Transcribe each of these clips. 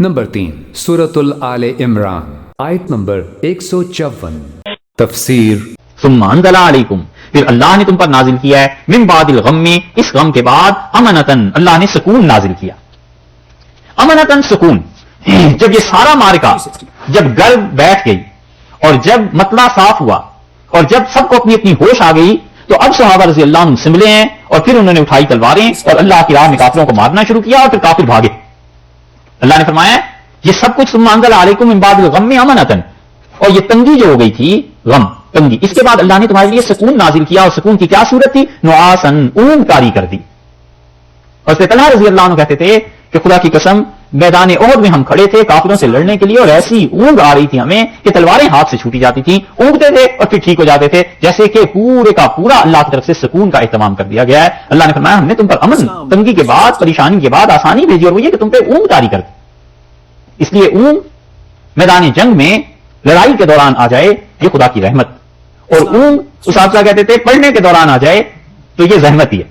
Number 3 سورۃ آل عمران آیت number 154 تفسیر ثم انزل علیکم، پھر اللہ نے تم پر نازل کیا ہے من بعد الغم، اس غم کے بعد امنتن، اللہ نے سکون نازل کیا۔ امنتن سکون، جب یہ سارا معرکہ جب گرد بیٹھ گئی اور جب مطلع صاف ہوا اور جب سب کو اپنی اپنی ہوش آ گئی تو اب صحابہ رضی اللہ عنہم سنبھلے ہیں اور پھر انہوں نے اٹھائی تلواریں اور اللہ کی راہ میں کافروں کو مارنا شروع کیا اور پھر کافر بھاگے۔ اللہ نے فرمایا یہ سب کچھ ثم انزل علیکم من بعد الغم امنتن، اور یہ تنگی جو ہو گئی تھی، غم تنگی، اس کے بعد اللہ نے تمہارے لیے سکون نازل کیا، اور سکون کی کیا صورت تھی؟ نعاسن، اونگ طاری کر دی۔ اور طلحہ رضی اللہ عنہ کہتے تھے کہ خدا کی قسم میدان احد میں ہم کھڑے تھے کافروں سے لڑنے کے لیے اور ایسی اونگ آ رہی تھی ہمیں کہ تلواریں ہاتھ سے چھوٹی جاتی تھیں، اونگتے تھے اور پھر ٹھیک ہو جاتے تھے، جیسے کہ پورے کا پورا اللہ کی طرف سے سکون کا اہتمام کر دیا گیا ہے۔ اللہ نے فرمایا ہم نے تم پر امن، تنگی کے بعد، پریشانی کے بعد آسانی بھیجی، اور وہ یہ کہ تم پہ اونگ طاری کر دی۔ اس لیے اونگ میدان جنگ میں لڑائی کے دوران آ جائے یہ خدا کی رحمت، اور اونگ اساتذہ کہتے تھے پڑھنے کے دوران آ جائے تو یہ زحمت ہی ہے،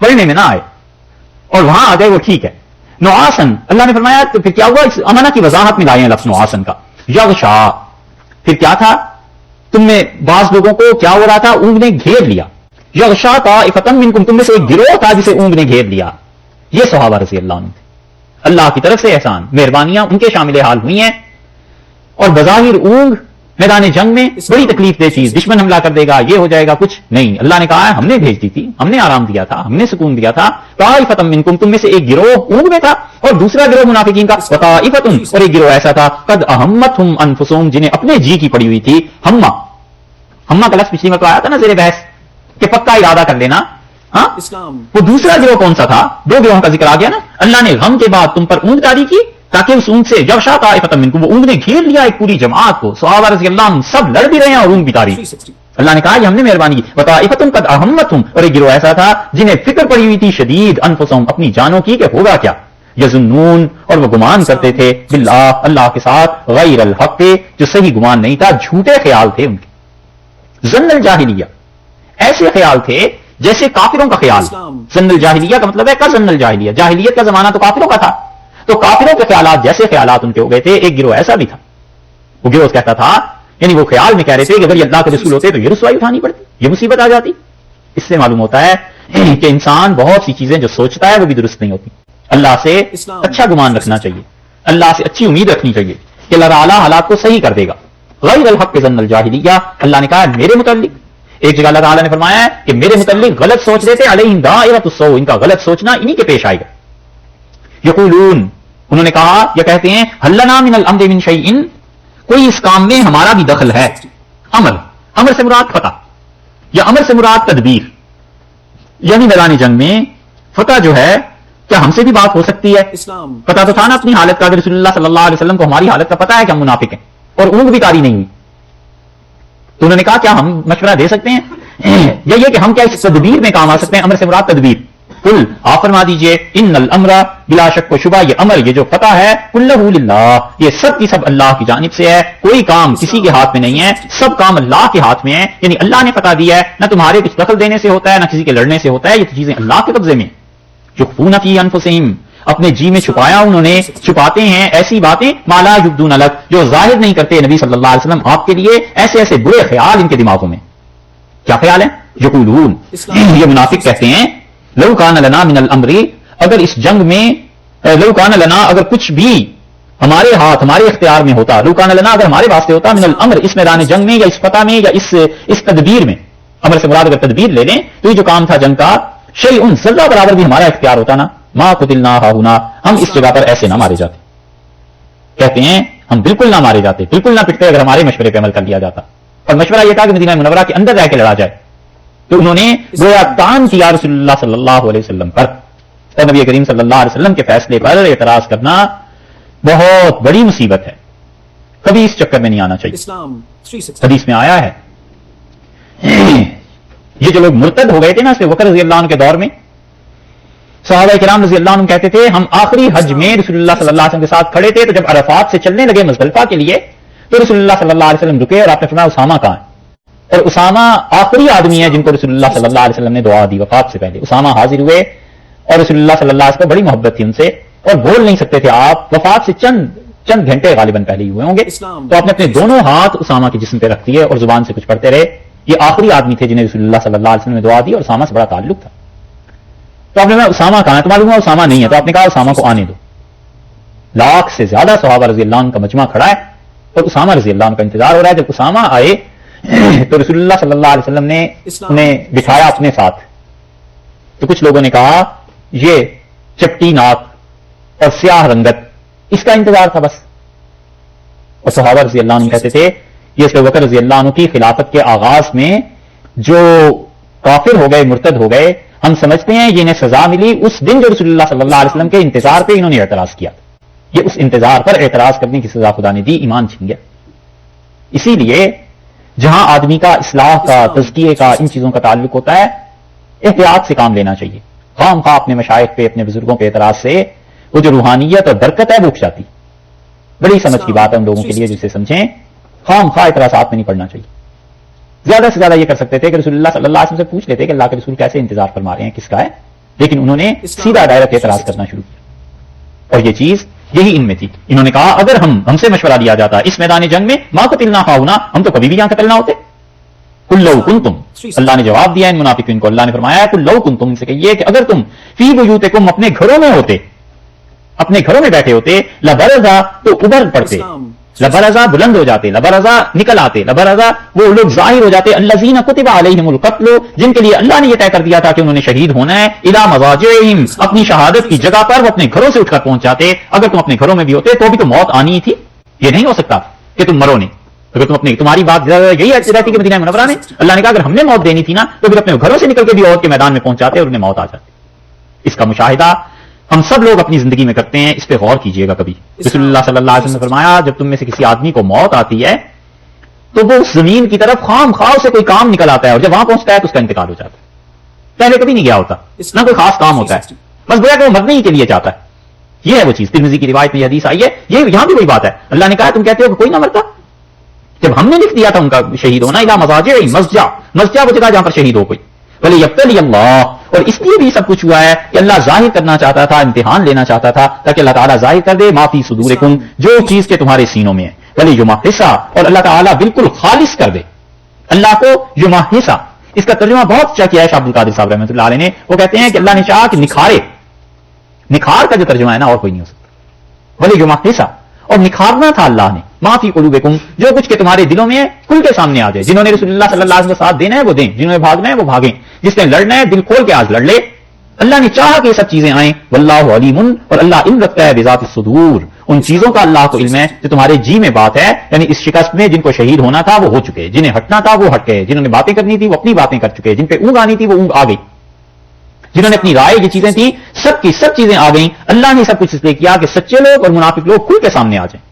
پڑھنے میں نہ آئے اور وہاں آ جائے وہ ٹھیک ہے۔ نعاسن، اللہ نے فرمایا تو پھر کیا ہوا؟ اس امانہ کی وضاحت میں لائے ہیں لفظ نعاسن کا۔ یغشا، پھر کیا تھا؟ تم میں بعض لوگوں کو کیا ہو رہا تھا؟ اونگ نے گھیر لیا۔ یغشا طائفۃ منکم، تم میں سے ایک گروہ تھا جسے اونگ نے گھیر لیا۔ یہ صحابہ رضی اللہ عنہ تھے، اللہ کی طرف سے احسان، مہربانیاں ان کے شامل حال ہوئی ہیں۔ اور بظاہر اونگ میدان جنگ میں بڑی تکلیف دہ چیز، دشمن حملہ کر دے گا، یہ ہو جائے گا، کچھ نہیں۔ اللہ نے کہا ہے ہم نے بھیج دی تھی، ہم نے آرام دیا تھا، ہم نے سکون دیا تھا۔ طائفۃ منکم، تم میں سے ایک گروہ اونگ میں تھا، اور دوسرا گروہ منافقین کا، وطائفۃ، اور ایک گروہ ایسا تھا قد اہمتہم انفسہم، جنہیں اپنے جی کی پڑی ہوئی تھی ہمہ۔ ہمہ کا لفظ پچھلی مرتبہ آیا تھا نا زیر بحث کہ پکا ارادہ کر لینا۔ ہاں، وہ دوسرا گروہ کون سا تھا؟ دو گروہوں کا ذکر آ گیا نا۔ اللہ نے غم کے بعد تم پر اونگ طاری کی تاکہ اس اونگ سے یغشا طائفۃ منکم، وہ اونگ نے گھیر لیا ایک پوری جماعت کو۔ صحابہ رضی اللہ عنہم سب لڑ بھی رہے ہیں اور اونگ بھی طاری۔ اللہ نے کہا یہ ہم نے مہربانی کی۔ وطائفۃ قد اہمتہم، اور ایک گروہ ایسا تھا جنہیں فکر پڑی ہوئی تھی شدید انفسہم، اپنی جانوں کی کہ ہوگا کیا۔ یظنون، اور وہ گمان کرتے تھے باللہ، اللہ کے ساتھ، غیر الحق، جو صحیح گمان نہیں تھا، جھوٹے خیال تھے ان کے۔ ظن الجاہلیہ، ایسے خیال تھے جیسے کافروں کا خیال۔ ظن الجاہلیہ کا مطلب ہے کا ظن الجاہلیہ، جاہلیت کا زمانہ تو کافروں کا تھا، تو کافروں کے خیالات جیسے خیالات ان کے ہو گئے تھے۔ ایک گروہ ایسا بھی تھا، وہ گروہ کہتا تھا، یعنی وہ خیال میں کہہ رہے تھے کہ اگر یہ اللہ کے رسول ہوتے تو یہ رسوائی اٹھانی پڑتی، یہ مصیبت آ جاتی۔ اس سے معلوم ہوتا ہے کہ انسان بہت سی چیزیں جو سوچتا ہے وہ بھی درست نہیں ہوتی۔ اللہ سے اچھا گمان رکھنا چاہیے، اللہ سے اچھی امید رکھنی چاہیے کہ اللہ تعالیٰ حالات کو صحیح کر دے گا۔ غیر الحق ظن الجاہلیہ، اللہ نے کہا میرے متعلق، ایک جگہ اللہ تعالیٰ نے فرمایا ہے کہ میرے متعلق غلط سوچ رہے تھے، علیہم دائرۃ السوء، ان کا غلط سوچنا انہی کے پیش آئے گا۔ یقولون، انہوں نے کہا یا کہتے ہیں، هل لنا من الامر من شیء، کوئی اس کام میں ہمارا بھی دخل ہے۔ امر، امر سے مراد فتح، یا امر سے مراد تدبیر، یعنی میدان جنگ میں فتح جو ہے کیا ہم سے بھی بات ہو سکتی ہے؟ پتا تو تھا نا اپنی حالت کا، اگر رسول اللہ صلی اللہ علیہ وسلم کو ہماری حالت کا پتا ہے کہ ہم منافق ہیں اور اونگ بھی طاری نہیں ہوئی، تو انہوں نے کہا کیا ہم مشورہ دے سکتے ہیں، یا یہ کہ ہم کیا اس تدبیر میں کام آ سکتے ہیں؟ امر سے مراد تدبیر۔ قل، آپ فرما دیجئے، ان الامر، بلا شک و شبہ یہ امر، یہ جو فتح ہے، کلہ للہ، یہ سب کی سب اللہ کی جانب سے ہے، کوئی کام کسی کے ہاتھ میں نہیں ہے، سب کام اللہ کے ہاتھ میں ہے، یعنی اللہ نے فتح دیا ہے، نہ تمہارے کچھ دخل دینے سے ہوتا ہے، نہ کسی کے لڑنے سے ہوتا ہے، یہ چیزیں اللہ کے قبضے میں۔ یخفون فی انفسہم، اپنے جی میں چھپایا انہوں نے، چھپاتے ہیں ایسی باتیں ما لا یبدون لک، جو ظاہر نہیں کرتے نبی صلی اللہ علیہ وسلم آپ کے لیے، ایسے ایسے برے خیال ان کے دماغوں میں۔ کیا خیال ہے؟ یقولون، یہ منافق کہتے ہیں، لو کان لنا من الامر، اگر اس جنگ میں، لو کان لنا، اگر کچھ بھی ہمارے ہاتھ ہمارے اختیار میں ہوتا، لو کان لنا، اگر ہمارے واسطے ہوتا، من الامر، اس میدان جنگ میں یا اس فتح میں یا اس تدبیر میں، امر سے مراد اگر تدبیر لے لیں تو یہ جو کام تھا جنگ کا، شیء ذرہ برابر بھی ہمارا اختیار ہوتا نا، ما قتلنا ہاہنا، ہم اس جگہ پر ایسے نہ مارے جاتے۔ کہتے ہیں ہم بالکل نہ مارے جاتے، بالکل نہ پٹتے اگر ہمارے مشورے پہ عمل کر لیا جاتا۔ اور مشورہ یہ تھا کہ مدینہ منورہ کے اندر رہ کے لڑا جائے، تو انہوں نے گویا تان کیا رسول اللہ صلی اللہ علیہ وسلم پر، اور نبی کریم صلی اللہ علیہ وسلم کے فیصلے پر اعتراض کرنا بہت بڑی مصیبت ہے، کبھی اس چکر میں نہیں آنا چاہیے۔ حدیث میں آیا ہے یہ جو لوگ مرتد ہو گئے تھے نا اس وقت رضی اللہ عنہ کے دور میں، صحابہ کرام رضی اللہ عنہ کہتے تھے ہم آخری حج میں رسول اللہ صلی اللہ علیہ وسلم کے ساتھ کھڑے تھے، تو جب عرفات سے چلنے لگے مزدلفہ کے لیے تو رسول اللہ صلی اللہ علیہ وسلم رکے اور آپ نے فرمایا اسامہ کہاں ہے؟ اور اسامہ آخری آدمی ہے جن کو رسول اللہ صلی اللہ علیہ وسلم نے دعا دی وفات سے پہلے۔ اسامہ حاضر ہوئے اور رسول اللہ صلی اللہ علیہ وسلم کو بڑی محبت تھی ان سے، اور بول نہیں سکتے تھے آپ، وفات سے چند گھنٹے غالباً پہلے ہی ہوئے ہوں گے، تو آپ نے اپنے دونوں ہاتھ اسامہ کے جسم پہ رکھ دیے اور زبان سے کچھ پڑھتے رہے. یہ آخری آدمی تھے جنہیں رسول اللہ صلی اللہ علیہ وسلم نے دعا دی اور اسامہ سے بڑا تعلق تھا. تو آپ نے کہا اسامہ کہاں ہے؟ تو معلوم ہوا اسامہ نہیں ہے. تو آپ نے کہا اسامہ کو آنے دو. لاکھ سے زیادہ صحابہ رضی اللہ عنہ کا مجمع کھڑا ہے اور اسامہ رضی اللہ عنہ کا انتظار ہو رہا ہے. جب اسامہ آئے تو رسول اللہ صلی اللہ علیہ وسلم نے انہیں بٹھایا اپنے ساتھ. تو کچھ لوگوں نے کہا یہ چپٹی ناک اور سیاہ رنگت، اس کا انتظار تھا بس. اور صحابہ رضی اللہ عنہ کہتے تھے یہ ابو بکر رضی اللہ عنہ کی خلافت کے آغاز میں جو کافر ہو گئے، مرتد ہو گئے، ہم سمجھتے ہیں یہ انہیں سزا ملی اس دن جو رسول اللہ صلی اللہ علیہ وسلم کے انتظار پہ انہوں نے اعتراض کیا. یہ اس انتظار پر اعتراض کرنے کی سزا خدا نے دی، ایمان چھن گیا. اسی لیے جہاں آدمی کا اصلاح کا، تزکیے کا، ان چیزوں کا تعلق ہوتا ہے، احتیاط سے کام لینا چاہیے. خام خواہ اپنے مشائخ پہ، اپنے بزرگوں پہ اعتراض سے وہ جو روحانیت اور برکت ہے وہ اٹھ جاتی. بڑی سمجھ کی بات ہے ان لوگوں کے لیے جسے سمجھیں. خام خواہ اعتراضات میں نہیں پڑنا چاہیے. زیادہ سے زیادہ یہ کر سکتے تھے کہ رسول اللہ صلی اللہ علیہ وسلم سے پوچھ لیتے کہ اللہ کے رسول کیسے انتظار فرما رہے ہیں، کس کا ہے، لیکن انہوں نے سیدھا ڈائریکٹ اعتراض کرنا شروع کیا. اور یہ چیز یہی ان میں تھی. انہوں نے کہا اگر ہم سے مشورہ لیا جاتا اس میدان جنگ میں ما قتلنا ہاؤنا، ہم تو کبھی بھی یہاں قتل نہ ہوتے. قل لو کنتم، اللہ نے جواب دیا ان منافقین کو. اللہ نے فرمایا قل لو کنتم، سے کہیے کہ اگر تم فی بیوتکم، اپنے گھروں میں ہوتے، اپنے گھروں میں بیٹھے ہوتے، لبرزا، تو ابھر پڑتے، لبرزا بلند ہو جاتے، لبرزا نکل آتے، لبرزا وہ لوگ ظاہر ہو جاتے، الذین کتب علیہم القتل، جن کے لیے اللہ نے یہ طے کر دیا تھا کہ انہوں نے شہید ہونا ہے، الی مضاجعہم، اپنی شہادت کی جگہ پر وہ اپنے گھروں سے اٹھ کر پہنچ جاتے. اگر تم اپنے گھروں میں بھی ہوتے تو بھی تو موت آنی ہی تھی. یہ نہیں ہو سکتا کہ تم مرو نہیں. اگر تم اپنی، تمہاری بات یہی رہتی کہ مدینہ منورہ میں اللہ نے کہا اگر ہم نے موت دینی تھی نا تو پھر اپنے گھروں سے نکل کے بھی عہد کے میدان میں پہنچ جاتے اور انہیں موت آ جاتی. اس کا مشاہدہ ہم سب لوگ اپنی زندگی میں کرتے ہیں. اس پہ غور کیجئے گا کبھی. رسول اللہ صلی اللہ علیہ وسلم نے فرمایا جب تم میں سے کسی آدمی کو موت آتی ہے تو وہ اس زمین کی طرف خام خواہ سے کوئی کام نکل آتا ہے اور جب وہاں پہنچتا ہے تو اس کا انتقال ہو جاتا ہے. پہلے کبھی نہیں گیا ہوتا، نہ کوئی خاص کام ہوتا ہے، بس گویا کہ وہ مرنے ہی کے لیے چاہتا ہے. یہ ہے وہ چیز. ترمذی کی روایت میں یہ حدیث آئی ہے. یہ یہاں بھی وہی بات ہے. اللہ نے کہا تم کہتے ہو کہ کوئی نہ مرتا، جب ہم نے لکھ دیا تھا ان کا شہید ہونا، الی مضاجعہم، مسجع وہ جگہ جہاں پر شہید ہو کوئی. ولیبتلی اللہ، اور اس لیے بھی سب کچھ ہوا ہے کہ اللہ ظاہر کرنا چاہتا تھا، امتحان لینا چاہتا تھا تاکہ اللہ تعالیٰ ظاہر کر دے ما فی صدورکم، جو چیز کے تمہارے سینوں میں ہے. ولیمحص، اور اللہ تعالیٰ بالکل خالص کر دے. اللہ کو یمحص، اس کا ترجمہ بہت اچھا کیا ہے شاہ عبد القادر صاحب رحمۃ اللہ علیہ نے. وہ کہتے ہیں کہ اللہ نے چاہا کہ نکھارے. نکھار کا جو ترجمہ ہے نا اور کوئی نہیں ہو سکتا. ولیمحص، اور نکھارنا تھا اللہ نے ما فی قلوبکم، جو کچھ کے تمہارے دلوں میں ہے کھل کے سامنے آ جائے. جنہوں نے رسول اللہ صلی اللہ علیہ وسلم کا ساتھ دینا ہے وہ دیں، جنہوں نے بھاگنا ہے وہ بھاگیں، جس نے لڑنا ہے دل کھول کے آج لڑ لے. اللہ نے چاہا کہ یہ سب چیزیں آئیں. واللہ علیم، اور اللہ علم رکھتا ہے بذات الصدور، ان چیزوں کا اللہ کو علم ہے جو تمہارے جی میں بات ہے. یعنی اس شکست میں جن کو شہید ہونا تھا وہ ہو چکے، جنہیں ہٹنا تھا وہ ہٹ گئے، جنہوں نے باتیں کرنی تھی وہ اپنی باتیں کر چکے، جن پہ اونگ آنی تھی وہ اونگ آ گئی، جنہوں نے اپنی رائے یہ چیزیں تھیں سب کی سب چیزیں آ گئیں. اللہ نے سب کچھ اس لیے کیا کہ سچے لوگ اور منافق لوگ کھل کے سامنے آ جائیں.